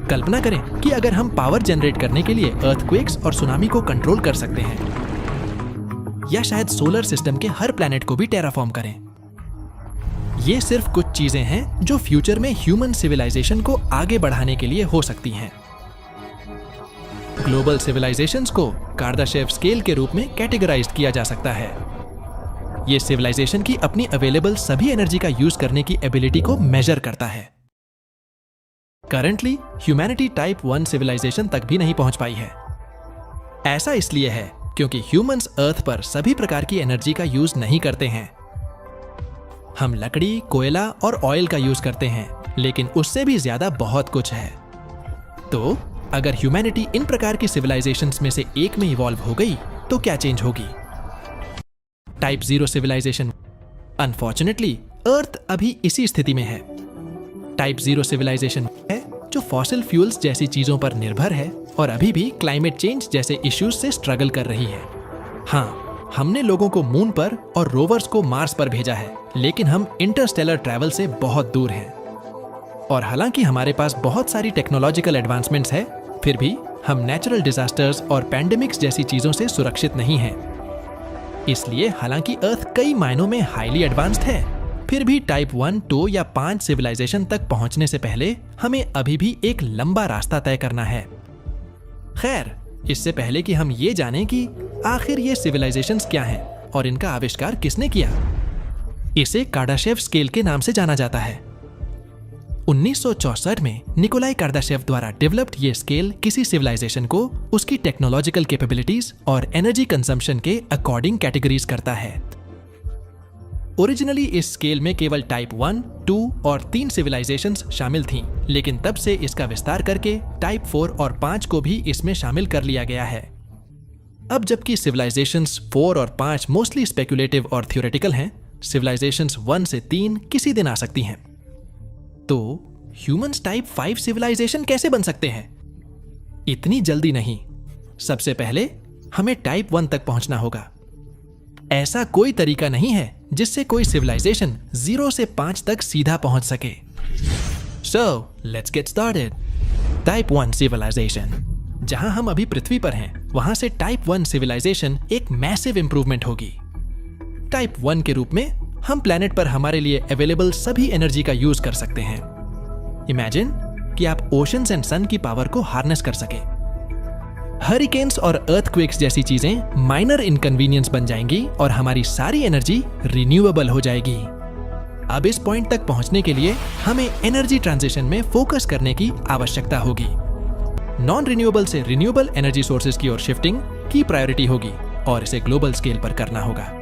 कल्पना करें कि अगर हम पावर जनरेट करने के लिए अर्थक्वेक्स और सुनामी को कंट्रोल कर सकते हैं, या शायद सोलर सिस्टम के हर प्लैनेट को भी टेराफॉर्म करें। ये सिर्फ कुछ चीजें हैं जो फ्यूचर में ह्यूमन सिविलाइजेशन को आगे बढ़ाने के लिए हो सकती हैं। ग्लोबल सिविलाइजेशंस को कार्दाशेव स्केल के रूप में कैटेगराइज किया जा सकता है। ये सिविलाइजेशन की अपनी अवेलेबल सभी एनर्जी का यूज करने की एबिलिटी को मेजर करता है। करंटली ह्यूमैनिटी टाइप 1 सिविलाइजेशन तक भी नहीं पहुंच पाई है। ऐसा इसलिए है क्योंकि ह्यूमंस अर्थ पर सभी प्रकार की एनर्जी का यूज नहीं करते हैं। हम लकड़ी, कोयला और ऑयल का यूज करते हैं, लेकिन उससे भी ज्यादा बहुत कुछ है। तो अगर ह्यूमैनिटी इन प्रकार की सिविलाइजेशंस में से एक में इवॉल्व हो गई तो क्या चेंज होगी? Type 0 civilisation. अनफॉर्चुनेटली अर्थ अभी इसी स्थिति में है। टाइप 0 सिविलाइजेशन है जो फॉसिल फ्यूल्स जैसी चीजों पर निर्भर है और अभी भी क्लाइमेट चेंज जैसे इश्यूज से स्ट्रगल कर रही है। हाँ, हमने लोगों को मून पर और रोवर्स को मार्स पर भेजा है, लेकिन हम इंटरस्टेलर ट्रैवल से बहुत दूर हैं। और हालांकि हमारे पास बहुत सारी टेक्नोलॉजिकल एडवांसमेंट्स है, फिर भी हम नेचुरल डिजास्टर्स और पैंडेमिक्स जैसी चीजों से सुरक्षित नहीं हैं। इसलिए हालांकि अर्थ कई मायनों में हाईली एडवांस्ड है, फिर भी टाइप 1, 2 या 5 सिविलाइजेशन तक पहुंचने से पहले हमें अभी भी एक लंबा रास्ता तय करना है। खैर, इससे पहले कि हम ये जानें कि आखिर ये सिविलाइजेशंस क्या हैं और इनका आविष्कार किसने किया, इसे कार्दाशेव स्केल के नाम से जाना जाता है। 1964 में निकोलाई कार्दाशेव द्वारा डेवलप्ड ये स्केल किसी सिविलाइजेशन को उसकी टेक्नोलॉजिकल कैपेबिलिटीज और एनर्जी कंजम्पशन के अकॉर्डिंग कैटेगरीज करता है। ओरिजिनली इस स्केल में केवल टाइप 1, 2 और 3 सिविलाइजेशंस शामिल थीं, लेकिन तब से इसका विस्तार करके टाइप 4 और 5 को भी इसमें शामिल कर लिया गया है। अब जबकि सिविलाइजेशंस 4 और 5 मोस्टली स्पेकुलेटिव और थ्योरेटिकल हैं, सिविलाइजेशंस 1 से 3 किसी दिन आ सकती हैं। तो ह्यूमंस टाइप 5 सिविलाइजेशन कैसे बन सकते हैं? इतनी जल्दी नहीं। सबसे पहले हमें टाइप 1 तक पहुंचना होगा। ऐसा कोई तरीका नहीं है जिससे कोई सिविलाइजेशन 0 से 5 तक सीधा पहुंच सके। So, let's get started. Type 1 civilisation. जहां हम अभी पृथ्वी पर हैं, वहां से टाइप 1 सिविलाइजेशन एक मैसिव इंप्रूवमेंट होगी। टाइप 1 के रूप में हम प्लेनेट पर हमारे लिए अवेलेबल सभी एनर्जी का यूज कर सकते हैं। इमेजिन कि आप ओशंस एंड सन की पावर को हार्नेस कर सके। हरिकेन्स और अर्थक्वेक्स जैसी चीजें माइनर इनकन्वीनियंस बन जाएंगी और हमारी सारी एनर्जी रिन्यूएबल हो जाएगी। अब इस पॉइंट तक पहुंचने के लिए हमें एनर्जी ट्रांजिशन में फोकस करने की आवश्यकता होगी। नॉन रिन्यूएबल से रिन्यूएबल एनर्जी सोर्सेज की ओर शिफ्टिंग की प्रायोरिटी होगी और इसे ग्लोबल स्केल पर करना होगा।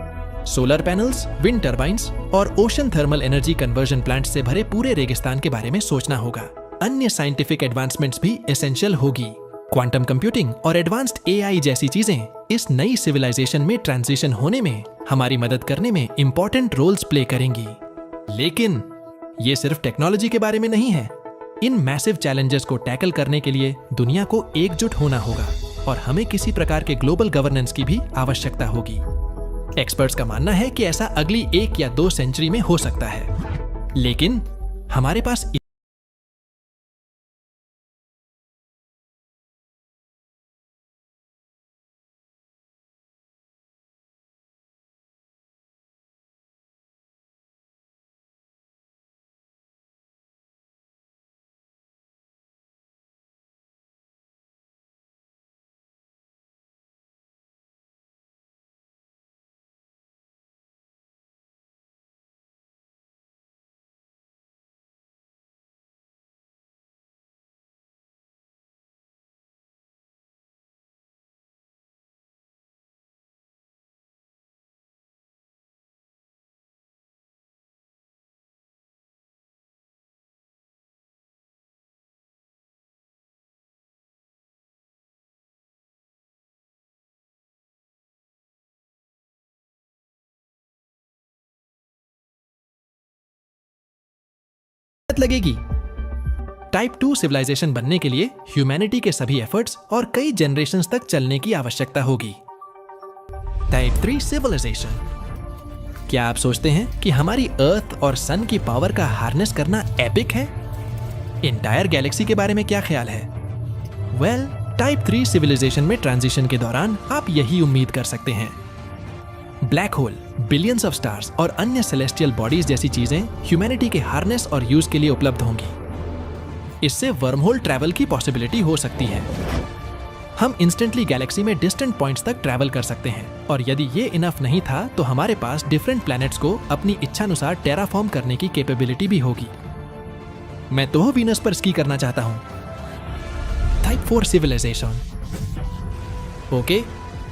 सोलर पैनल्स, विंड टर्बाइंस और ocean thermal energy conversion plant से भरे पूरे रेगिस्तान के बारे में सोचना होगा। अन्य साइंटिफिक एडवांसमेंट्स भी एसेंशियल होगी। क्वांटम कंप्यूटिंग और एडवांस्ड एआई जैसी चीजें इस नई सिविलाइजेशन में ट्रांजिशन होने में हमारी मदद करने में इंपॉर्टेंट रोल्स प्ले करेंगी। लेकिन ये सिर्फ टेक्नोलॉजी के बारे में नहीं है। इन मैसिव चैलेंजेस को टैकल करने के लिए दुनिया को एकजुट होना होगा और हमें किसी प्रकार के ग्लोबल गवर्नेंस की भी आवश्यकता होगी। एक्सपर्ट्स का मानना है कि ऐसा अगली 1 या 2 सेंचुरी में हो सकता है, लेकिन हमारे पास लगेगी। टाइप 2 सिविलाइजेशन बनने के लिए ह्यूमैनिटी के सभी एफर्ट्स और कई जनरेशंस तक चलने की आवश्यकता होगी। Type 3 civilisation. क्या आप सोचते हैं कि हमारी अर्थ और सन की पावर का हार्नेस करना एपिक है? इंटायर गैलेक्सी के बारे में क्या ख्याल है? वेल, टाइप 3 सिविलाइजेशन में ट्रांजिशन के दौरान आप यही उम्मीद कर सकते हैं। Black hole, billions of stars और अन्य सेलेस्टियल बॉडीज जैसी चीजें ह्यूमैनिटी के हार्नेस और यूज के लिए उपलब्ध होंगी। इससे वर्महोल ट्रैवल की पॉसिबिलिटी हो सकती है। हम इंस्टेंटली गैलेक्सी में डिस्टेंट पॉइंट्स तक ट्रैवल कर सकते हैं, और यदि ये इनफ नहीं था तो हमारे पास डिफरेंट प्लैनेट्स को अपनी इच्छानुसार टेराफॉर्म करने की कैपेबिलिटी भी होगी। मैं तो वीनस पर स्की करना चाहता हूं। Type 4 civilisation. ओके,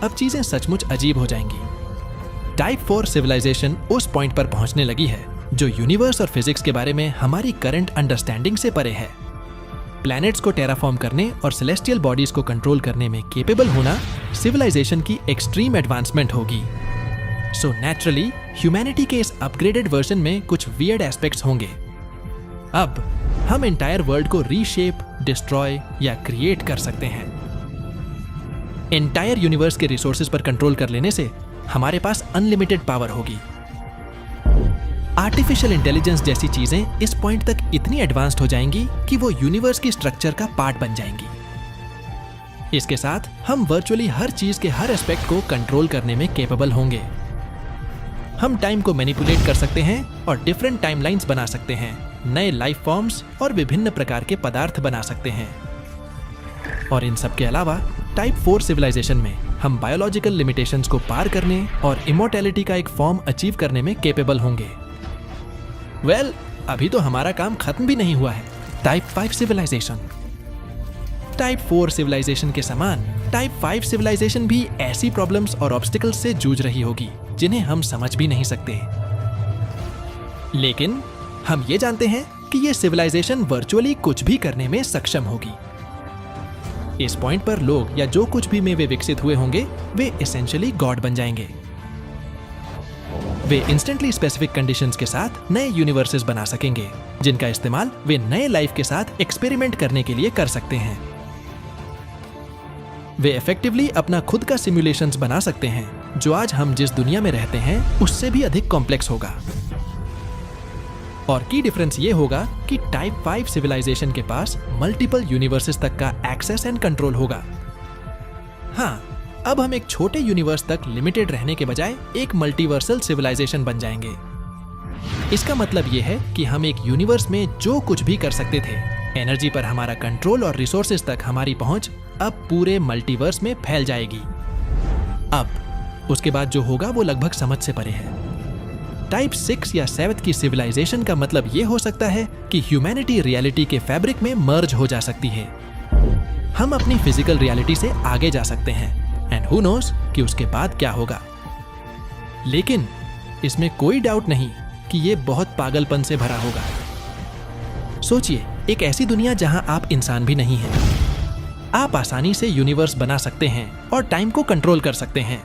अब चीजें सचमुच अजीब हो जाएंगी। टाइप 4 सिविलाइजेशन उस पॉइंट पर पहुंचने लगी है जो यूनिवर्स और फिजिक्स के बारे में हमारी करंट अंडरस्टैंडिंग से परे है। प्लैनेट्स को टेराफॉर्म करने और सेलेस्टियल बॉडीज को कंट्रोल करने में केपेबल होना सिविलाइजेशन की एक्सट्रीम एडवांसमेंट होगी। सो नेचुरली ह्यूमैनिटी के इस अपग्रेडेड वर्जन में कुछ वियर्ड एस्पेक्ट्स होंगे। अब हम एंटायर वर्ल्ड को रीशेप, डिस्ट्रॉय या क्रिएट कर सकते हैं। एंटायर यूनिवर्स के रिसोर्सेज पर कंट्रोल कर लेने से हमारे पास अनलिमिटेड पावर होगी। आर्टिफिशियल इंटेलिजेंस जैसी चीजें इस पॉइंट तक इतनी एडवांस्ड हो जाएंगी कि वो यूनिवर्स की स्ट्रक्चर का पार्ट बन जाएंगी। इसके साथ हम वर्चुअली हर चीज के हर एस्पेक्ट को कंट्रोल करने में कैपेबल होंगे। हम टाइम को मैनिपुलेट कर सकते हैं और डिफरेंट टाइमलाइंस बना सकते हैं, नए लाइफ फॉर्म्स और विभिन्न प्रकार के पदार्थ बना सकते हैं। और इन सब के अलावा टाइप 4 सिविलाइजेशन में हम बायोलॉजिकल लिमिटेशंस को पार करने और इमॉर्टैलिटी का एक फॉर्म अचीव करने में कैपेबल होंगे। वेल, अभी तो हमारा काम खत्म भी नहीं हुआ है। Type 5 civilisation. टाइप 4 सिविलाइजेशन के समान टाइप 5 सिविलाइजेशन भी ऐसी प्रॉब्लम्स और ऑब्स्टिकल्स से जूझ रही होगी जिन्हें हम समझ भी नहीं सकते। लेकिन हम ये जानते हैं कि ये सिविलाइजेशन वर्चुअली कुछ भी करने में सक्षम होगी। इस पॉइंट पर लोग या जो कुछ भी में वे विकसित हुए होंगे वे एसेंशियली गॉड बन जाएंगे। वे इंस्टेंटली स्पेसिफिक कंडीशंस के साथ नए यूनिवर्सेस बना सकेंगे जिनका इस्तेमाल वे नए लाइफ के साथ एक्सपेरिमेंट करने के लिए कर सकते हैं। वे इफेक्टिवली अपना खुद का सिमुलेशंस बना सकते हैं जो आज हम जिस दुनिया में रहते हैं उससे भी अधिक कॉम्प्लेक्स होगा। और की डिफरेंस ये होगा कि टाइप 5 सिविलाइजेशन के पास मल्टीपल यूनिवर्सेस तक का एक्सेस एंड कंट्रोल होगा। हाँ, अब हम एक छोटे यूनिवर्स तक लिमिटेड रहने के बजाय एक मल्टीवर्सल सिविलाइजेशन बन जाएंगे। इसका मतलब यह है कि हम एक यूनिवर्स में जो कुछ भी कर सकते थे, एनर्जी पर हमारा कंट्रोल और रिसोर्सेज तक हमारी पहुंच अब पूरे मल्टीवर्स में फैल जाएगी। अब उसके बाद जो होगा वो लगभग समझ से परे है। टाइप 6 या 7 की सिविलाइजेशन का मतलब ये हो सकता है कि ह्यूमैनिटी रियलिटी के फैब्रिक में मर्ज हो जा सकती है। हम अपनी फिजिकल रियलिटी से आगे जा सकते हैं, एंड हु नोस कि उसके बाद क्या होगा। लेकिन इसमें कोई डाउट नहीं कि ये बहुत पागलपन से भरा होगा। सोचिए, एक ऐसी दुनिया जहां आप इंसान भी नहीं हैं। आप आसानी से यूनिवर्स बना सकते हैं और टाइम को कंट्रोल कर सकते हैं।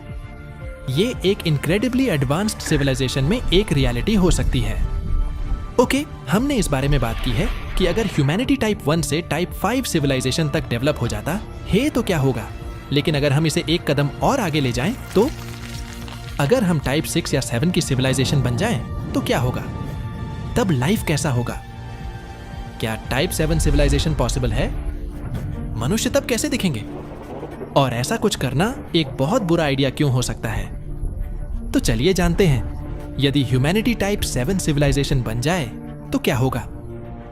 ये एक इनक्रेडिबली एडवांस्ड सिविलाइजेशन में एक रियलिटी हो सकती है। ओके, हमने इस बारे में बात की है कि अगर ह्यूमैनिटी टाइप 1 से टाइप 5 सिविलाइजेशन तक डेवलप हो जाता है तो क्या होगा। लेकिन अगर हम इसे एक कदम और आगे ले जाएं तो अगर हम टाइप 6 या 7 की सिविलाइजेशन बन जाएं तो क्या होगा? तब लाइफ कैसा होगा? क्या टाइप 7 सिविलाइजेशन पॉसिबल है? मनुष्य तब कैसे दिखेंगे? और ऐसा कुछ करना एक बहुत बुरा आइडिया क्यों हो सकता है? तो चलिए जानते हैं, यदि ह्यूमैनिटी टाइप 7 सिविलाइजेशन बन जाए तो क्या होगा।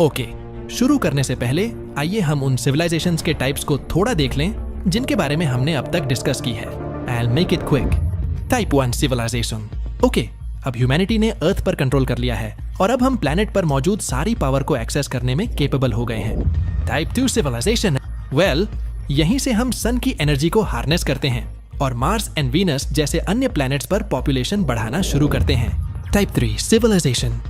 ओके, शुरू करने से पहले आइए हम उन सिविलाइजेशंस के टाइप्स को थोड़ा देख लें जिनके बारे में हमने अब तक डिस्कस की है। I'll make it quick. टाइप 1 सिविलाइजेशन। ओके, अब ह्यूमैनिटी ने अर्थ पर कंट्रोल कर लिया है और अब हम प्लैनेट पर मौजूद सारी पावर को एक्सेस करने में कैपेबल हो गए हैं। Type 2 civilisation. वेल, यहीं से हम सन की एनर्जी को हार्नेस करते हैं और मार्स एंड वीनस जैसे अन्य प्लैनेट्स पर पॉपुलेशन बढ़ाना शुरू करते हैं। Type 3 civilisation.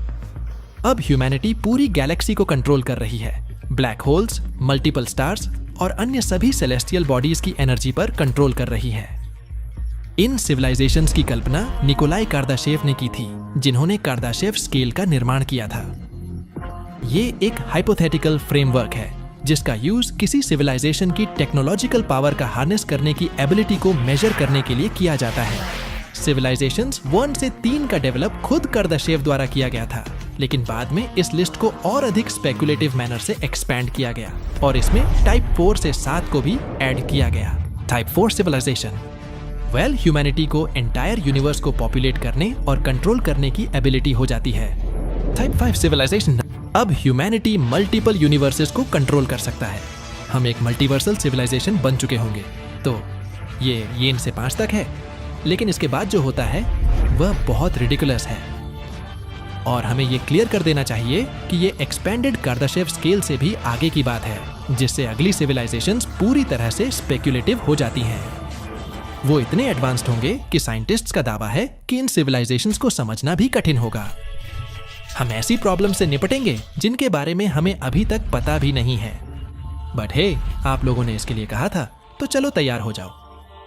अब ह्यूमैनिटी पूरी गैलेक्सी को कंट्रोल कर रही है। ब्लैक होल्स, मल्टीपल स्टार्स और अन्य सभी सेलेस्टियल बॉडीज की एनर्जी पर कंट्रोल कर रही है। इन सिविलाइजेशंस की कल्पना निकोलाई कार्दाशेव ने की थी, जिन्होंने कार्दाशेव स्केल का निर्माण किया था। ये एक हाइपोथेटिकल फ्रेमवर्क है जिसका यूज किसी सिविलाइजेशन की टेक्नोलॉजिकल पावर का हार्नेस करने की एबिलिटी को मेजर करने के लिए किया जाता है। सिविलाइजेशंस 1 से 3 का डेवलप खुद कार्दाशेव द्वारा किया गया था, लेकिन बाद में इस लिस्ट को और अधिक स्पेकुलेटिव मैनर से एक्सपैंड किया गया और इसमें टाइप 4 से 7 को भी ऐड किया गया। टाइप 4 सिविलाइजेशन, वेल ह्यूमैनिटी को एंटायर यूनिवर्स को पॉपुलेट करने और कंट्रोल करने की एबिलिटी हो जाती है। टाइप 5 सिविलाइजेशन, अब ह्यूमैनिटी मल्टीपल यूनिवर्सेस को कंट्रोल कर सकता है। हम एक मल्टीवर्सल सिविलाइजेशन बन चुके होंगे। तो ये येन से 5 तक है, लेकिन इसके बाद जो होता है वह बहुत रिडिकुलस है और हमें ये क्लियर कर देना चाहिए कि ये एक्सपेंडेड कार्दाशेव स्केल से भी आगे की बात है, जिससे अगली सिविलाइजेशंस पूरी तरह से स्पेक्युलेटिव हो जाती हैं। वो इतने एडवांस्ड होंगे कि साइंटिस्ट्स का दावा है कि इन सिविलाइजेशंस को समझना भी कठिन होगा। हम ऐसी प्रॉब्लम से निपटेंगे जिनके बारे में हमें अभी तक पता भी नहीं है। बट हे, आप लोगों ने इसके लिए कहा था, तो चलो तैयार हो जाओ,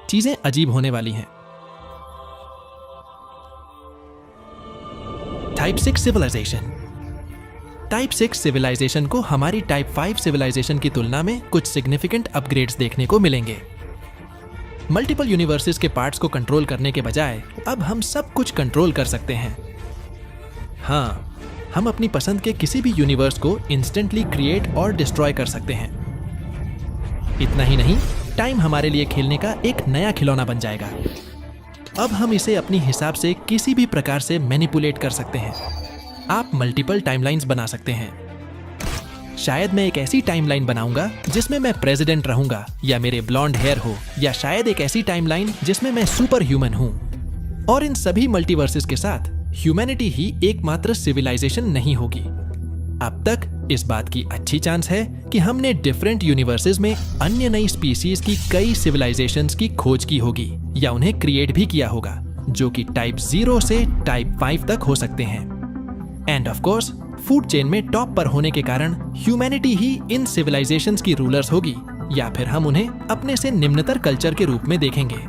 चीजें अजीब होने वाली हैं। टाइप 6 सिविलाइजेशन, टाइप 6 सिविलाइजेशन को हमारी टाइप 5 सिविलाइजेशन की तुलना में कुछ सिग्निफिकेंट अपग्रेड्स देखने को मिलेंगे। मल्टीपल यूनिवर्सेस के पार्ट्स को कंट्रोल करने के बजाय अब हम सब कुछ कंट्रोल कर सकते हैं। हाँ, हम अपनी पसंद के किसी भी यूनिवर्स को इंस्टेंटली क्रिएट और डिस्ट्रॉय कर सकते हैं। इतना ही नहीं, टाइम हमारे लिए खेलने का एक नया खिलौना बन जाएगा। अब हम इसे अपनी हिसाब से किसी भी प्रकार से मैनिपुलेट कर सकते हैं। आप मल्टीपल टाइमलाइंस बना सकते हैं। शायद मैं एक ऐसी टाइमलाइन बनाऊंगा जिसमें मैं प्रेसिडेंट रहूंगा या मेरे ब्लॉन्ड हेयर हो, या शायद एक ऐसी टाइमलाइन जिसमें मैं सुपर ह्यूमन हूं। और इन सभी मल्टीवर्सेस के साथ ह्यूमैनिटी ही एकमात्र सिविलाइजेशन नहीं होगी। अब तक इस बात की अच्छी चांस है कि हमने डिफरेंट यूनिवर्सेस में अन्य नई स्पीसीज की कई सिविलाइजेशंस की खोज की होगी या उन्हें क्रिएट भी किया होगा, जो कि टाइप 0 से टाइप 5 तक हो सकते हैं। End of course, food chain में टॉप पर होने के कारण ह्यूमैनिटी ही इन सिविलाइजेशंस की रूलर्स होगी, या फिर हम उन्हें अपने से निम्नतर कल्चर के रूप में देखेंगे।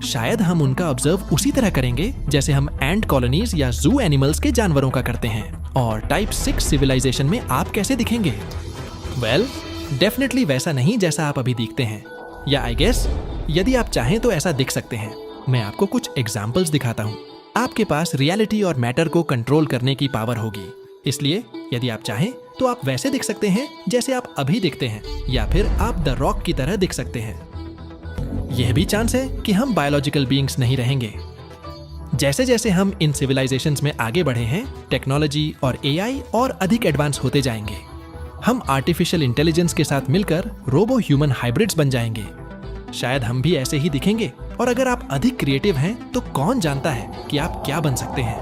शायद हम उनका ऑब्जर्व उसी तरह करेंगे जैसे हम एंट कॉलोनीज या जू एनिमल्स के जानवरों का करते हैं। और टाइप 6 सिविलाइजेशन में आप कैसे दिखेंगे? वेल, डेफिनेटली वैसा नहीं जैसा आप अभी दिखते हैं, या आई गेस यदि आप चाहें तो ऐसा दिख सकते हैं। मैं आपको कुछ एग्जाम्पल्स दिखाता हूँ। आपके पास रियलिटी और मैटर को कंट्रोल करने की पावर होगी, इसलिए यदि आप चाहें तो आप वैसे दिख सकते हैं जैसे आप अभी दिखते हैं, या फिर आप द रॉक की तरह दिख सकते हैं। यह भी चांस है कि हम बायोलॉजिकल बीइंग्स नहीं रहेंगे। जैसे जैसे हम इन सिविलाइजेशंस में आगे बढ़े हैं, टेक्नोलॉजी और एआई और अधिक एडवांस होते जाएंगे। हम आर्टिफिशियल इंटेलिजेंस के साथ मिलकर रोबो ह्यूमन हाइब्रिड्स बन जाएंगे। शायद हम भी ऐसे ही दिखेंगे, और अगर आप अधिक क्रिएटिव हैं तो कौन जानता है कि आप क्या बन सकते हैं।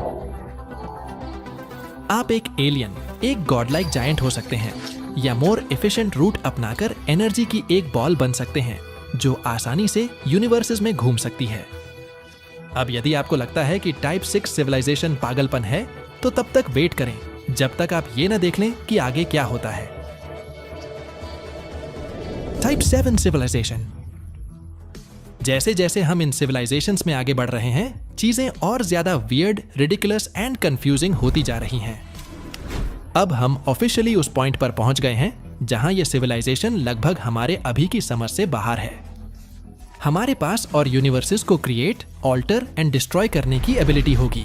आप एक एलियन, एक गॉडलाइक जायंट हो सकते हैं, या मोर एफिशिएंट रूट अपनाकर एनर्जी की एक बॉल बन सकते हैं जो आसानी से यूनिवर्सेस में घूम सकती है। अब यदि आपको लगता है कि टाइप 6 सिविलाइजेशन पागलपन है, तो तब तक वेट करें जब तक आप ये ना देख लें कि आगे क्या होता है। टाइप 7 सिविलाइजेशन, जैसे जैसे हम इन सिविलाइजेशंस में आगे बढ़ रहे हैं, चीजें और ज्यादा वियर्ड, रिडिकुलस एंड कंफ्यूजिंग होती जा रही हैं। अब हम ऑफिशियली उस पॉइंट पर पहुंच गए हैं जहां यह सिविलाइजेशन लगभग हमारे अभी की समझ से बाहर है। हमारे पास और यूनिवर्सेस को क्रिएट, ऑल्टर एंड डिस्ट्रॉय करने की एबिलिटी होगी।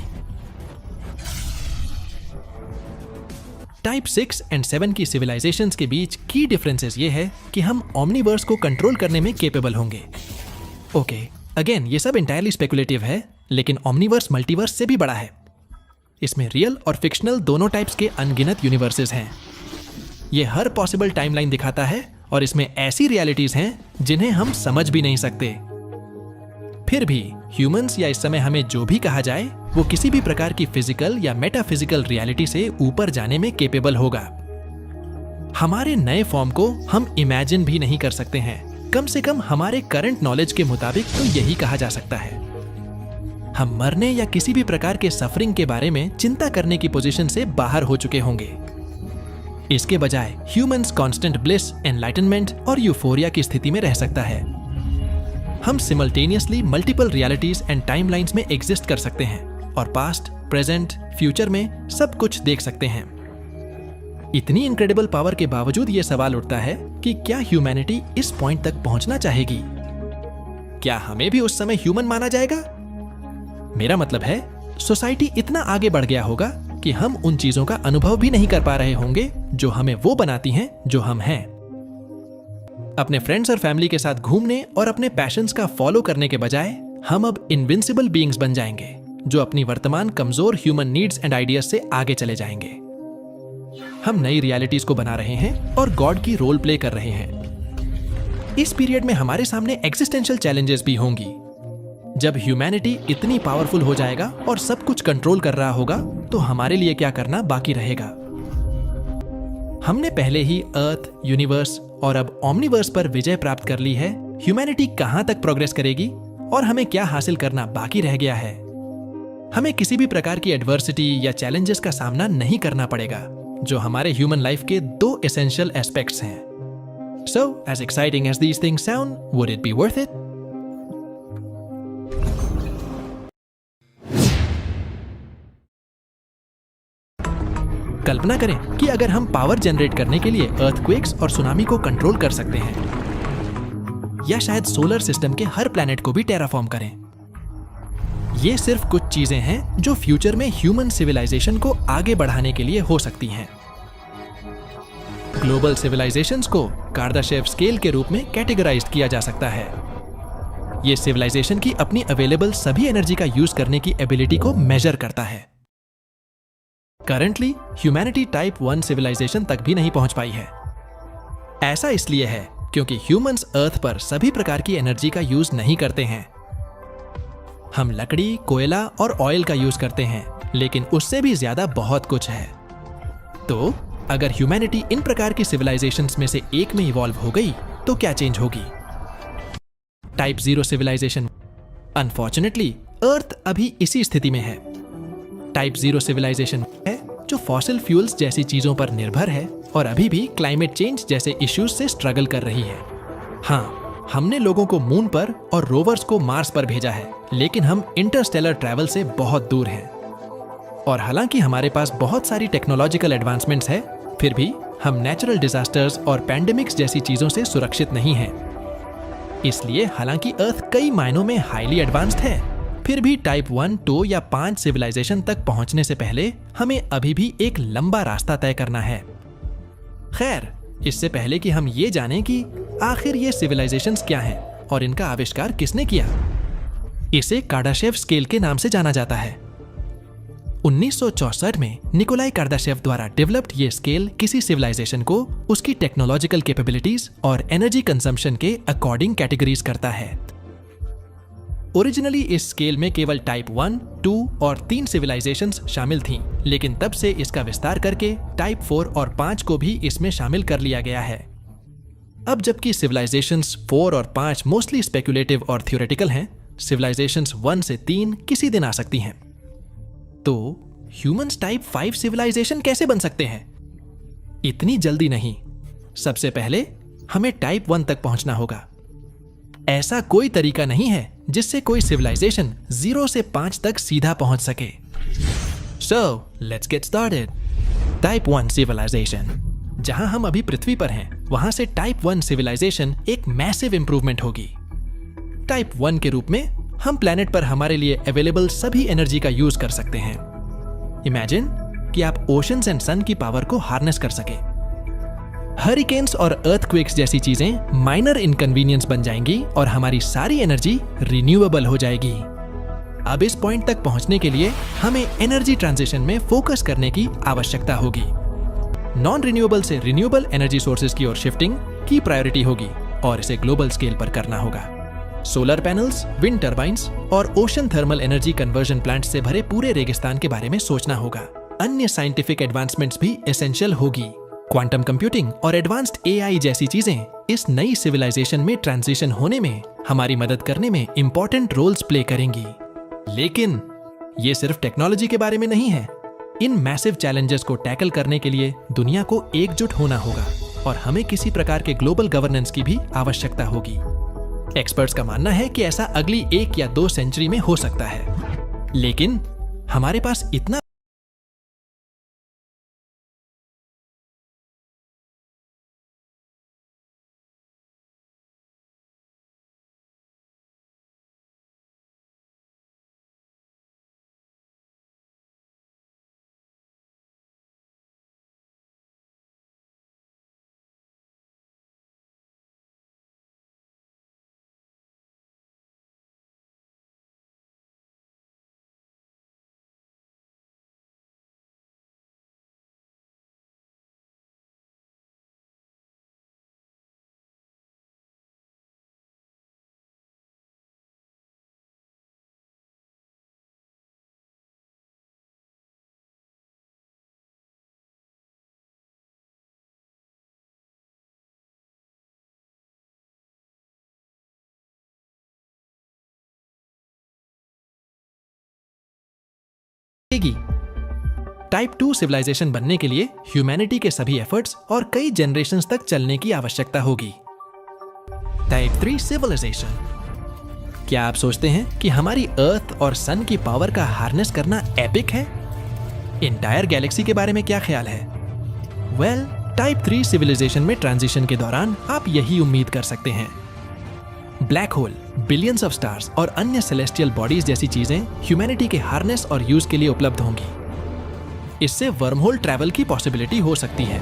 टाइप 6 एंड 7 की सिविलाइजेशंस के बीच की डिफरेंसेस ये है कि हम ओमनीवर्स को कंट्रोल करने में केपेबल होंगे। ओके, अगेन ये सब इंटायरली स्पेकुलेटिव है, लेकिन ओमनीवर्स मल्टीवर्स से भी बड़ा है। इसमें रियल और फिक्शनल दोनों टाइप्स के अनगिनत यूनिवर्सेस हैं। ये हर पॉसिबल टाइमलाइन दिखाता है, और इसमें ऐसी रियलिटीज हैं जिन्हें हम समझ भी नहीं सकते। फिर भी ह्यूमंस, या इस समय हमें जो भी कहा जाए, वो किसी भी प्रकार की फिजिकल या मेटाफिजिकल रियलिटी से ऊपर जाने में केपेबल होगा। हमारे नए फॉर्म को हम इमेजिन भी नहीं कर सकते हैं, कम से कम हमारे करंट नॉलेज के मुताबिक तो यही कहा जा सकता है। हम मरने या किसी भी प्रकार के सफरिंग के बारे में चिंता करने की पोजीशन से बाहर हो चुके होंगे। इसके बजाय ह्यूमंस कांस्टेंट ब्लिस, एनलाइटनमेंट और यूफोरिया की स्थिति में रह सकता है। हम simultaneously multiple realities and timelines में एग्जिस्ट कर सकते हैं, और पास्ट, प्रेजेंट, फ्यूचर में सब कुछ देख सकते हैं। इतनी इनक्रेडिबल पावर के बावजूद ये सवाल उठता है कि क्या ह्यूमैनिटी इस पॉइंट तक पहुंचना चाहेगी? क्या हमें भी उस समय ह्यूमन माना जाएगा? मेरा मतलब है, सोसाइटी इतना आगे बढ़ गया होगा कि हम उन चीजों का अनुभव भी नहीं कर पा रहे होंगे जो हमें वो बनाती हैं जो हम हैं। अपने फ्रेंड्स और फैमिली के साथ घूमने और अपने पैशंस का फॉलो करने के बजाय हम अब इनविंसिबल बीइंग्स बन जाएंगे जो अपनी वर्तमान कमजोर ह्यूमन नीड्स एंड आइडियाज से आगे चले जाएंगे। हम नई रियलिटीज को बना रहे हैं और गॉड की रोल प्ले कर रहे हैं। इस पीरियड में हमारे सामने एग्जिस्टेंशियल चैलेंजेस भी होंगी। जब ह्यूमैनिटी इतनी पावरफुल हो जाएगा और सब कुछ कंट्रोल कर रहा होगा तो हमारे लिए क्या करना बाकी रहेगा। हमने पहले ही अर्थ, यूनिवर्स और अब ओमनिवर्स पर विजय प्राप्त कर ली है। ह्यूमैनिटी कहां तक प्रोग्रेस करेगी और हमें क्या हासिल करना बाकी रह गया है। हमें किसी भी प्रकार की एडवर्सिटी या चैलेंजेस का सामना नहीं करना पड़ेगा, जो हमारे ह्यूमन लाइफ के 2 एसेंशियल एस्पेक्ट्स हैं। So, as exciting as these things sound, would it be worth it? कल्पना करें कि अगर हम पावर जनरेट करने के लिए अर्थक्वेक्स और सुनामी को कंट्रोल कर सकते हैं, या शायद सोलर सिस्टम के हर प्लैनेट को भी टेराफॉर्म करें। ये सिर्फ कुछ चीजें हैं जो फ्यूचर में ह्यूमन सिविलाइजेशन को आगे बढ़ाने के लिए हो सकती हैं। ग्लोबल सिविलाइजेशंस को कार्दाशेव स्केल के रूप में कैटेगराइज्ड किया जा सकता है। ये सिविलाइजेशन की अपनी अवेलेबल सभी एनर्जी का यूज करने की एबिलिटी को मेजर करता है। करंटली ह्यूमैनिटी टाइप 1 सिविलाइजेशन तक भी नहीं पहुंच पाई है। ऐसा इसलिए है क्योंकि ह्यूमंस अर्थ पर सभी प्रकार की एनर्जी का यूज नहीं करते हैं। हम लकड़ी, कोयला और ऑयल का यूज करते हैं, लेकिन उससे भी ज्यादा बहुत कुछ है। तो अगर ह्यूमैनिटी इन प्रकार की सिविलाइजेशंस में से एक में इवॉल्व हो गई तो क्या चेंज होगी? Type 0 civilisation. अनफॉर्चुनेटली अर्थ अभी इसी स्थिति में है। टाइप 0 सिविलाइजेशन है जो फॉसिल फ्यूल्स जैसी चीजों पर निर्भर है और अभी भी क्लाइमेट चेंज जैसे इश्यूज से स्ट्रगल कर रही है। हाँ, हमने लोगों को मून पर और रोवर्स को मार्स पर भेजा है, लेकिन हम इंटरस्टेलर ट्रैवल से बहुत दूर हैं। और हालांकि हमारे पास बहुत सारी टेक्नोलॉजिकल एडवांसमेंट्स है, फिर भी हम नेचुरल डिजास्टर्स और पैंडेमिक्स जैसी चीजों से सुरक्षित नहीं हैं। इसलिए हालांकि अर्थ कई मायनों में हाईली एडवांस्ड है, फिर भी टाइप 1, 2 या 5 सिविलाइजेशन तक पहुंचने से पहले हमें अभी भी एक लंबा रास्ता तय करना है। खैर, इससे पहले कि हम ये जानें कि आखिर ये सिविलाइजेशंस क्या हैं और इनका आविष्कार किसने किया, इसे कार्दाशेव स्केल के नाम से जाना जाता है। 1964 में निकोलाई कार्दाशेव द्वारा डेवलप्ड ये स्केल किसी सिविलाइजेशन को उसकी टेक्नोलॉजिकल कैपेबिलिटीज और एनर्जी कंजम्पशन के अकॉर्डिंग कैटेगरीज करता है। ओरिजिनली इस स्केल में केवल टाइप 1, 2 और 3 सिविलाइजेशंस शामिल थीं, लेकिन तब से इसका विस्तार करके टाइप 4 और 5 को भी इसमें शामिल कर लिया गया है। अब जबकि सिविलाइजेशंस 4 और 5 मोस्टली स्पेक्युलेटिव और थ्योरेटिकल हैं, सिविलाइजेशंस 1 से 3 किसी दिन आ सकती हैं। तो ह्यूमंस टाइप 5 सिविलाइजेशन कैसे बन सकते हैं? इतनी जल्दी नहीं। सबसे पहले हमें टाइप 1 तक पहुंचना होगा। ऐसा कोई तरीका नहीं है जिससे कोई सिविलाइजेशन 0 से 5 तक सीधा पहुंच सके। So, let's get started. Type 1 civilisation. जहां हम अभी पृथ्वी पर हैं, वहां से टाइप 1 सिविलाइजेशन एक मैसिव इंप्रूवमेंट होगी। टाइप 1 के रूप में हम प्लेनेट पर हमारे लिए अवेलेबल सभी एनर्जी का यूज कर सकते हैं। इमेजिन कि आप ओशंस एंड सन की पावर को हार्नेस कर सके। हरिकेन्स और अर्थक्वेक्स जैसी चीजें माइनर इनकन्वीनियंस बन जाएंगी और हमारी सारी एनर्जी रिन्यूएबल हो जाएगी। अब इस पॉइंट तक पहुंचने के लिए हमें एनर्जी ट्रांजिशन में फोकस करने की आवश्यकता होगी। नॉन रिन्यूएबल से रिन्यूएबल एनर्जी सोर्सेज की ओर शिफ्टिंग की प्रायोरिटी होगी और इसे ग्लोबल स्केल पर करना होगा। सोलर पैनल्स, विंड टर्बाइंस और ocean thermal energy conversion plants से भरे पूरे रेगिस्तान के बारे में सोचना होगा। अन्य साइंटिफिक एडवांसमेंट्स भी एसेंशियल होगी। क्वांटम कंप्यूटिंग और एडवांस्ड एआई जैसी चीजें इस नई सिविलाइजेशन में ट्रांजिशन होने में हमारी मदद करने में इंपॉर्टेंट रोल्स प्ले करेंगी। लेकिन ये सिर्फ टेक्नोलॉजी के बारे में नहीं है। इन मैसिव चैलेंजेस को टैकल करने के लिए दुनिया को एकजुट होना होगा और हमें किसी प्रकार के ग्लोबल गवर्नेंस की भी आवश्यकता होगी। एक्सपर्ट्स का मानना है कि ऐसा अगली 1 या 2 सेंचुरी में हो सकता है, लेकिन हमारे पास इतना घटेगी। टाइप 2 सिविलाइजेशन बनने के लिए ह्यूमैनिटी के सभी एफर्ट्स और कई जनरेशंस तक चलने की आवश्यकता होगी। Type 3 civilisation. क्या आप सोचते हैं कि हमारी अर्थ और सन की पावर का हार्नेस करना एपिक है? इंटायर गैलेक्सी के बारे में क्या ख्याल है? वेल, टाइप 3 सिविलाइजेशन में ट्रांजिशन के दौरान आप यही उम्मीद कर सकते हैं। Black hole, billions of stars और अन्य सेलेस्टियल बॉडीज जैसी चीजें ह्यूमैनिटी के हार्नेस और यूज के लिए उपलब्ध होंगी। इससे वर्महोल ट्रैवल की पॉसिबिलिटी हो सकती है।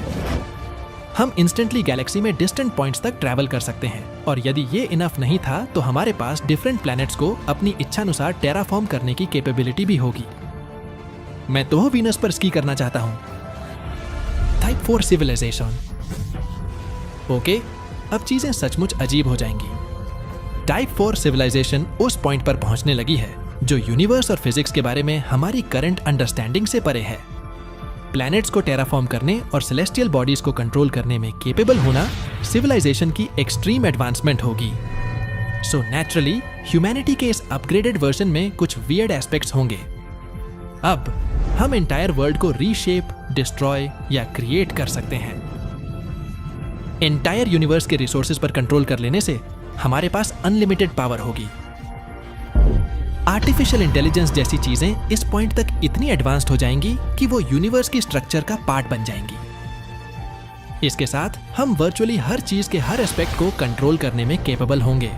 हम इंस्टेंटली गैलेक्सी में डिस्टेंट पॉइंट्स तक ट्रैवल कर सकते हैं, और यदि ये इनफ नहीं था तो हमारे पास डिफरेंट प्लैनेट्स को अपनी इच्छानुसार टेराफॉर्म करने की कैपेबिलिटी भी होगी। मैं तो वीनस पर स्की करना चाहता हूं। Type 4 civilisation. ओके, अब चीजें सचमुच अजीब हो जाएंगी। टाइप 4 सिविलाइजेशन उस पॉइंट पर पहुंचने लगी है जो यूनिवर्स और फिजिक्स के बारे में हमारी करंट अंडरस्टैंडिंग से परे है। प्लैनेट्स को टेराफॉर्म करने और सेलेस्टियल बॉडीज को कंट्रोल करने में केपेबल होना सिविलाइजेशन की एक्सट्रीम एडवांसमेंट होगी। सो नेचुरली ह्यूमैनिटी के इस अपग्रेडेड वर्जन में कुछ वियर्ड एस्पेक्ट्स होंगे। अब हम एंटायर वर्ल्ड को रीशेप, डिस्ट्रॉय या क्रिएट कर सकते हैं। एंटायर यूनिवर्स के रिसोर्सेज पर कंट्रोल कर लेने से हमारे पास अनलिमिटेड पावर होगी। आर्टिफिशियल इंटेलिजेंस जैसी चीजें इस पॉइंट तक इतनी एडवांस्ड हो जाएंगी कि वो यूनिवर्स की स्ट्रक्चर का पार्ट बन जाएंगी। इसके साथ हम वर्चुअली हर चीज के हर एस्पेक्ट को कंट्रोल करने में कैपेबल होंगे।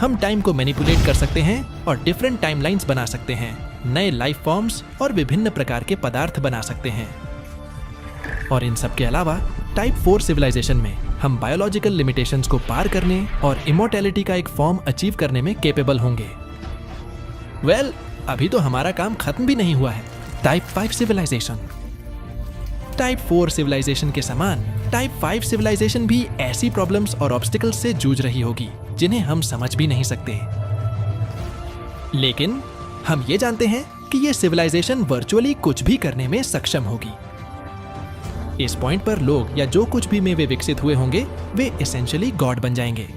हम टाइम को मैनिपुलेट कर सकते हैं और डिफरेंट टाइमलाइंस बना सकते हैं, नए लाइफ फॉर्म्स और विभिन्न प्रकार के पदार्थ बना सकते हैं। और इन सब के अलावा टाइप 4 सिविलाइजेशन में हम बायोलॉजिकल लिमिटेशंस को पार करने और इमॉर्टैलिटी का एक फॉर्म अचीव करने में कैपेबल होंगे। वेल, अभी तो हमारा काम खत्म भी नहीं हुआ है। Type 5 civilisation. टाइप 4 सिविलाइजेशन के समान टाइप 5 सिविलाइजेशन भी ऐसी प्रॉब्लम्स और ऑब्स्टिकल्स से जूझ रही होगी जिन्हें हम समझ भी नहीं सकते। लेकिन हम ये जानते हैं कि ये सिविलाइजेशन वर्चुअली कुछ भी करने में सक्षम होगी। इस पॉइंट पर लोग या जो कुछ भी में वे विकसित हुए होंगे वे एसेंशियली गॉड बन जाएंगे।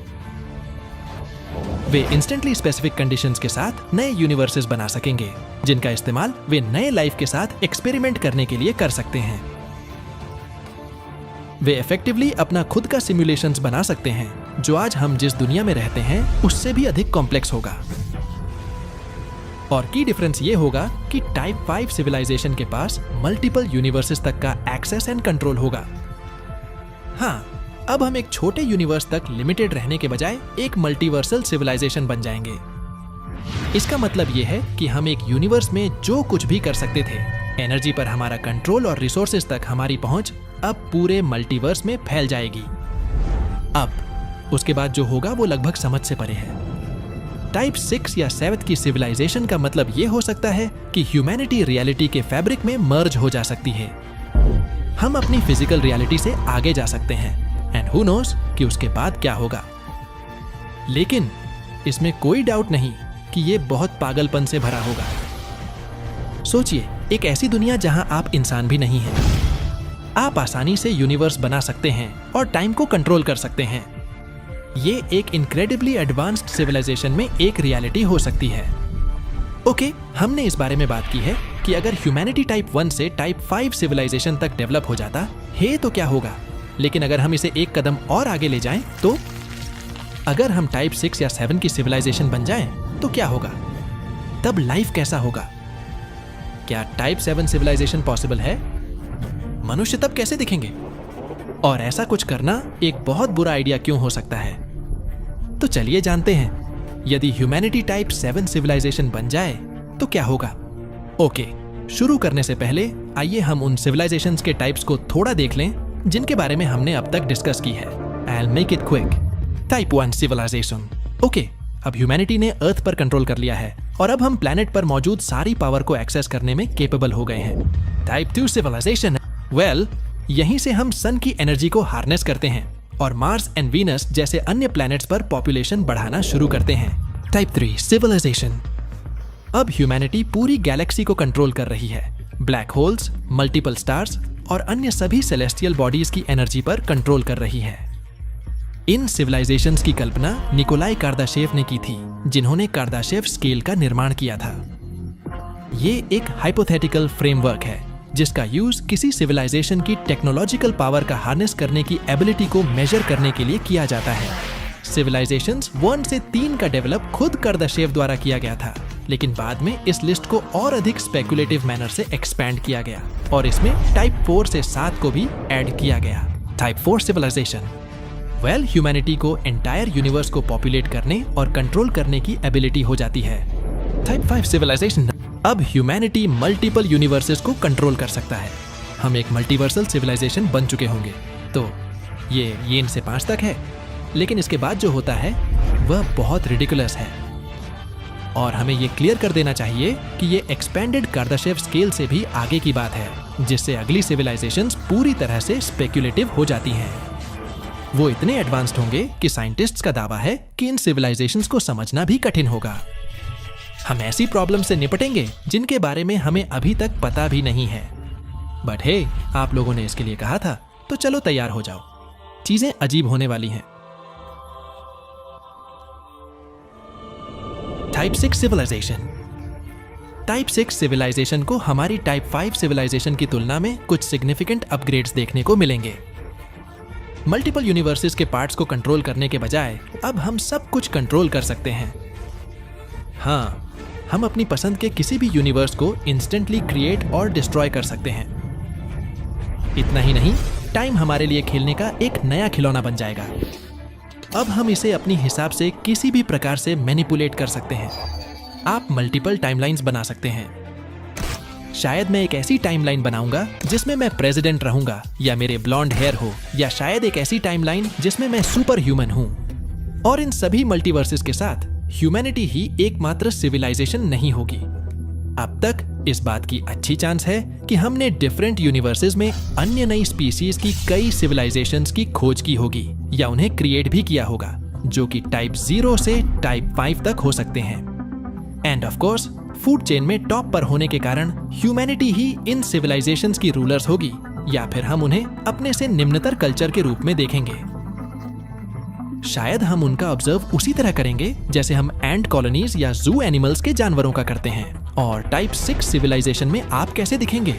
वे इंस्टेंटली स्पेसिफिक कंडीशंस के साथ नए यूनिवर्सेस बना सकेंगे जिनका इस्तेमाल वे नए लाइफ के साथ एक्सपेरिमेंट करने के लिए कर सकते हैं। वे इफेक्टिवली अपना खुद का सिमुलेशंस बना सकते हैं जो आज हम जिस दुनिया में रहते हैं उससे भी अधिक कॉम्प्लेक्स होगा। और की डिफरेंस ये होगा कि टाइप 5 सिविलाइजेशन के पास मल्टीपल यूनिवर्सेस तक का एक्सेस एंड कंट्रोल होगा। हाँ, अब हम एक छोटे यूनिवर्स तक लिमिटेड रहने के बजाय एक मल्टीवर्सल सिविलाइजेशन बन जाएंगे। इसका मतलब यह है कि हम एक यूनिवर्स में जो कुछ भी कर सकते थे, एनर्जी पर हमारा कंट्रोल और रिसोर्सेज तक हमारी पहुंच अब पूरे मल्टीवर्स में फैल जाएगी। अब उसके बाद जो होगा वो लगभग समझ से परे है। टाइप 6 या 7 की सिविलाइजेशन का मतलब ये हो सकता है कि ह्यूमैनिटी रियलिटी के फैब्रिक में मर्ज हो जा सकती है। हम अपनी फिजिकल रियलिटी से आगे जा सकते हैं एंड हु नोस कि उसके बाद क्या होगा। लेकिन इसमें कोई डाउट नहीं कि ये बहुत पागलपन से भरा होगा। सोचिए, एक ऐसी दुनिया जहां आप इंसान भी नहीं हैं। आप आसानी से यूनिवर्स बना सकते हैं और टाइम को कंट्रोल कर सकते हैं। ये एक इनक्रेडिबली एडवांस्ड सिविलाइजेशन में एक रियलिटी हो सकती है। ओके, हमने इस बारे में बात की है कि अगर ह्यूमैनिटी टाइप 1 से टाइप 5 सिविलाइजेशन तक डेवलप हो जाता है तो क्या होगा। लेकिन अगर हम इसे एक कदम और आगे ले जाएं तो अगर हम टाइप 6 या 7 की सिविलाइजेशन बन जाएं तो क्या होगा? तब लाइफ कैसा होगा? क्या टाइप 7 सिविलाइजेशन पॉसिबल है? मनुष्य तब कैसे दिखेंगे? और ऐसा कुछ करना एक बहुत बुरा आइडिया क्यों हो सकता है? तो चलिए जानते हैं, यदि ह्यूमैनिटी टाइप 7 सिविलाइजेशन बन जाए तो क्या होगा। ओके, शुरू करने से पहले आइए हम उन सिविलाइजेशंस के टाइप्स को थोड़ा देख लें जिनके बारे में हमने अब तक डिस्कस की है। I'll make it quick. टाइप 1 सिविलाइजेशन। ओके, अब ह्यूमैनिटी ने अर्थ पर कंट्रोल कर लिया है और अब हम प्लैनेट पर मौजूद सारी पावर को एक्सेस करने में कैपेबल हो गए हैं। Type 2 civilisation. वेल, यहीं से हम सन की एनर्जी को हार्नेस करते हैं और मार्स एंड वीनस जैसे अन्य प्लैनेट्स पर पॉपुलेशन बढ़ाना शुरू करते हैं। Type 3 civilisation. अब ह्यूमैनिटी पूरी गैलेक्सी को कंट्रोल कर रही है। ब्लैक होल्स, मल्टीपल स्टार्स और अन्य सभी सेलेस्टियल बॉडीज की एनर्जी पर कंट्रोल कर रही है। इन सिविलाइजेशंस की कल्पना निकोलाई कार्दाशेव ने की थी, जिन्होंने कार्दाशेव स्केल का निर्माण किया था। ये एक हाइपोथेटिकल फ्रेमवर्क है जिसका यूज किसी सिविलाइजेशन की टेक्नोलॉजिकल पावर का हार्नेस करने की एबिलिटी को मेजर करने के लिए किया जाता है। सिविलाइजेशंस 1 से 3 का डेवलप खुद कर्दाशेव द्वारा किया गया था, लेकिन बाद में इस लिस्ट को और अधिक स्पेकुलेटिव मैनर से एक्सपैंड किया गया और इसमें टाइप 4 से 7 को भी ऐड किया गया। टाइप 4 सिविलाइजेशन ह्यूमैनिटी को एंटायर यूनिवर्स को पॉपुलेट करने और कंट्रोल करने की एबिलिटी हो जाती है। टाइप 5 सिविलाइजेशन अब ह्यूमैनिटी मल्टीपल यूनिवर्सेस को कंट्रोल कर सकता है। हम एक मल्टीवर्सल सिविलाइजेशन बन चुके होंगे। तो ये येन से 5 तक है, लेकिन इसके बाद जो होता है वह बहुत रिडिकुलस है और हमें ये क्लियर कर देना चाहिए कि ये एक्सपेंडेड कर्दाशेव स्केल से भी आगे की बात है, जिससे अगली सिविलाइजेशंस पूरी तरह से स्पेक्युलेटिव हो जाती हैं। वो इतने एडवांस्ड होंगे कि साइंटिस्ट्स का दावा है कि इन सिविलाइजेशंस को समझना भी कठिन होगा। हम ऐसी प्रॉब्लम से निपटेंगे जिनके बारे में हमें अभी तक पता भी नहीं है। बट हे, आप लोगों ने इसके लिए कहा था, तो चलो तैयार हो जाओ, चीजें अजीब होने वाली हैं। Type 6 civilisation. टाइप 6 सिविलाइजेशन को हमारी टाइप 5 सिविलाइजेशन की तुलना में कुछ सिग्निफिकेंट अपग्रेड्स देखने को मिलेंगे। मल्टीपल यूनिवर्सेस के पार्ट्स को कंट्रोल करने के बजाय अब हम सब कुछ कंट्रोल कर सकते हैं। हाँ, हम अपनी पसंद के किसी भी यूनिवर्स को इंस्टेंटली क्रिएट और डिस्ट्रॉय कर सकते हैं। इतना ही नहीं, टाइम हमारे लिए खेलने का एक नया खिलौना बन जाएगा। अब हम इसे अपनी हिसाब से किसी भी प्रकार से मैनिपुलेट कर सकते हैं। आप मल्टीपल टाइमलाइंस बना सकते हैं। शायद मैं एक ऐसी टाइमलाइन बनाऊंगा जिसमें मैं प्रेसिडेंट रहूंगा, या मेरे ब्लॉन्ड हेयर हो, या शायद एक ऐसी टाइमलाइन जिसमें मैं सुपर ह्यूमन हूं। और इन सभी मल्टीवर्सेस के साथ ह्यूमैनिटी ही एकमात्र सिविलाइजेशन नहीं होगी। अब तक इस बात की अच्छी चांस है कि हमने डिफरेंट यूनिवर्सेस में अन्य नई स्पीसीज की कई सिविलाइजेशंस की खोज की होगी या उन्हें क्रिएट भी किया होगा, जो कि टाइप 0 से टाइप 5 तक हो सकते हैं। End of course, food chain में टॉप पर होने के कारण ह्यूमैनिटी ही इन सिविलाइजेशंस की रूलर्स होगी, या फिर हम उन्हें अपने से निम्नतर कल्चर के रूप में देखेंगे। शायद हम उनका ऑब्जर्व उसी तरह करेंगे जैसे हम एंट कॉलोनीज या जू एनिमल्स के जानवरों का करते हैं। और टाइप 6 सिविलाइजेशन में आप कैसे दिखेंगे?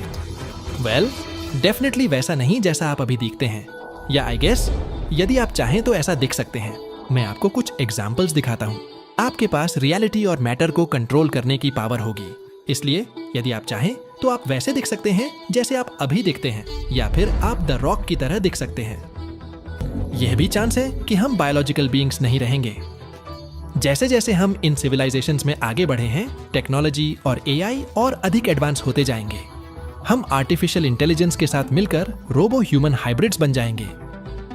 डेफिनेटली वैसा नहीं जैसा आप अभी दिखते हैं, या आई गेस यदि आप चाहें तो ऐसा दिख सकते हैं। मैं आपको कुछ एग्जाम्पल्स दिखाता हूँ। आपके पास रियलिटी और मैटर को कंट्रोल करने की पावर होगी, इसलिए यदि आप चाहें तो आप वैसे दिख सकते हैं जैसे आप अभी दिखते हैं, या फिर आप द रॉक की तरह दिख सकते हैं। यह भी चांस है कि हम बायोलॉजिकल बीइंग्स नहीं रहेंगे। जैसे जैसे हम इन सिविलाइजेशंस में आगे बढ़े हैं, टेक्नोलॉजी और एआई और अधिक एडवांस होते जाएंगे। हम आर्टिफिशियल इंटेलिजेंस के साथ मिलकर रोबो ह्यूमन हाइब्रिड्स बन जाएंगे।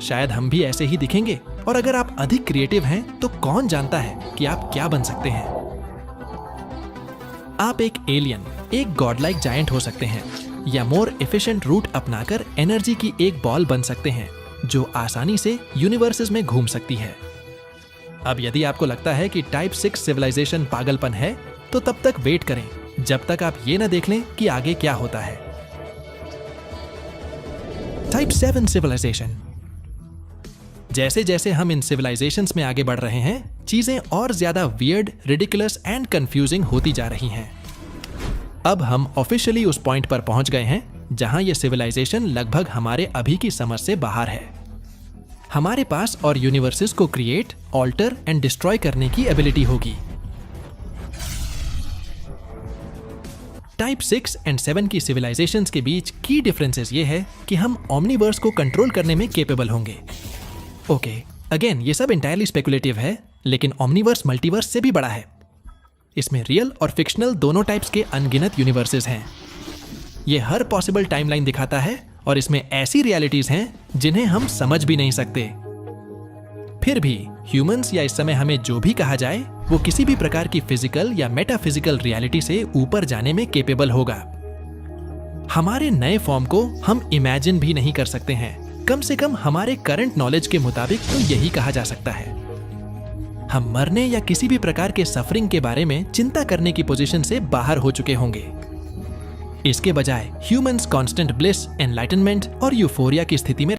शायद हम भी ऐसे ही दिखेंगे, और अगर आप अधिक क्रिएटिव हैं तो कौन जानता है कि आप क्या बन सकते हैं। आप एक एलियन, एक गॉडलाइक जायंट हो सकते हैं, या मोर एफिशिएंट रूट अपनाकर एनर्जी की एक बॉल बन सकते हैं जो आसानी से यूनिवर्सेस में घूम सकती है। अब यदि आपको लगता है कि टाइप 6 सिविलाइजेशन पागलपन है, तो तब तक वेट करें जब तक आप ये ना देख लें कि आगे क्या होता है। Type 7 civilisation. जैसे जैसे हम इन सिविलाइजेशंस में आगे बढ़ रहे हैं, चीजें और ज्यादा वियर्ड, रिडिकुलस एंड कंफ्यूजिंग होती जा रही हैं। अब हम ऑफिशियली उस पॉइंट पर पहुंच गए हैं जहां ये सिविलाइजेशन लगभग हमारे अभी की समझ से बाहर है। हमारे पास और यूनिवर्सेस को क्रिएट, ऑल्टर एंड डिस्ट्रॉय करने की एबिलिटी होगी। टाइप 6 एंड 7 की सिविलाइजेशंस के बीच की डिफरेंसेस ये है कि हम ओमनीवर्स को कंट्रोल करने में केपेबल होंगे। ओके, अगेन ये सब इंटायरली स्पेकुलेटिव है, लेकिन ओमनीवर्स मल्टीवर्स से भी बड़ा है। इसमें रियल और फिक्शनल दोनों टाइप्स के अनगिनत यूनिवर्सेस हैं। ये हर पॉसिबल टाइमलाइन दिखाता है, और इसमें ऐसी रियलिटीज हैं जिन्हें हम समझ भी नहीं सकते। फिर भी ह्यूमंस, या इस समय हमें जो भी कहा जाए, वो किसी भी प्रकार की फिजिकल या मेटाफिजिकल रियलिटी से ऊपर जाने में केपेबल होगा। हमारे नए फॉर्म को हम इमेजिन भी नहीं कर सकते हैं। कम से कम हमारे करंट नॉलेज के मुताबिक तो यही कहा जा सकता है। हम मरने या किसी भी प्रकार के सफरिंग के बारे में चिंता करने की पोजीशन से बाहर हो चुके होंगे। इसके बजाय ह्यूमंस कांस्टेंट ब्लिस, एनलाइटनमेंट और यूफोरिया की स्थिति में